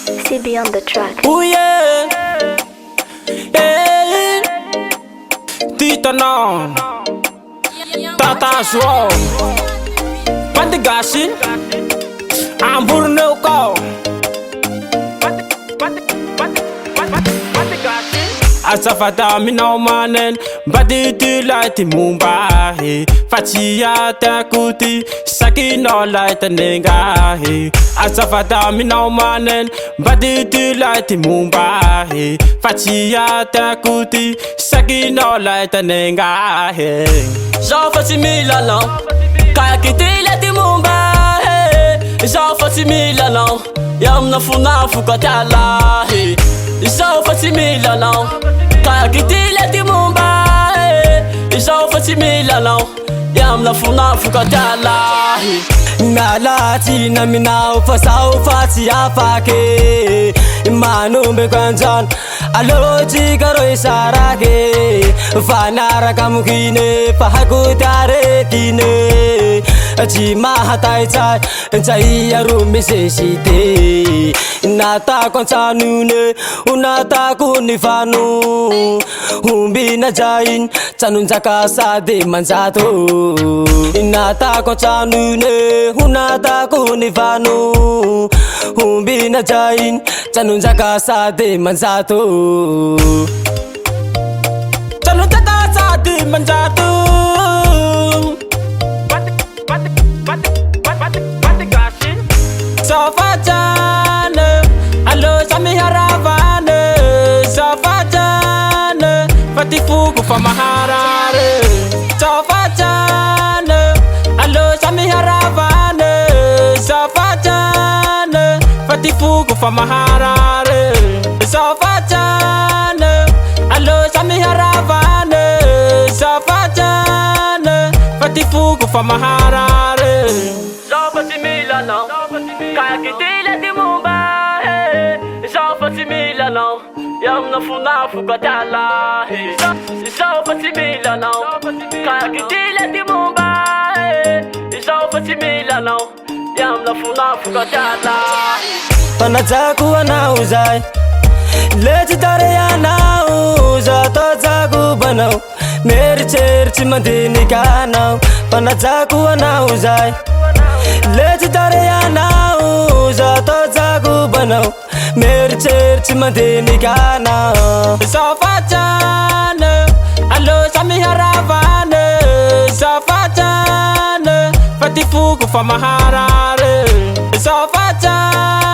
CB on the track. Oh yeah, hey, Tita non, Tata Swong, Pantigashi, I'm Burno Cow. Asafata mina manen baditi laiti mumba he fatia takuti sakino laita nenga he asafata mina manen baditi laiti mumba he fatia takuti sakino laita nenga he Jean Fatimila la kakiti laiti mumba he Jean Fatimila la yamna funa fukatala he Jean Fatimila la kakitile ti mumba Jean Fatimila la yam la funa fukatala Nalati na minau fasau fati afake Manumbe kwanjan aloji karo isarake Fanara kamukine fahakutare tine Chima hatai chai chai arumi seshite Nata konsanune unata kunifanu Humbi na jain chanun jakasa de manjato Nata konsanune unata kunifanu Humbi na jain chanun jakasa de manjato Chanun jakasa de manjato Safajane, allo sami haravane Safajane, fatifuku fa maharare Safajane, allo sami haravane Safajane, fatifuku fa maharare Safajane, allo sami haravane Safajane, fatifuku fa maharare Jean Fatimila la kakitile ti mumba Jean Fatimila la yamna funa fukatala Jean Fatimila la kakitile ti mumba Jean Fatimila la yamna funa fukatala Panajaku anauzai legendary anauza tozaku banau Meri cherchi madini kanau Panajaku anauzai legendary anauza tozaku banau Meri cherchi madini kanau Safajane allo sami haravane Safajane fatifuku fa maharare Safajane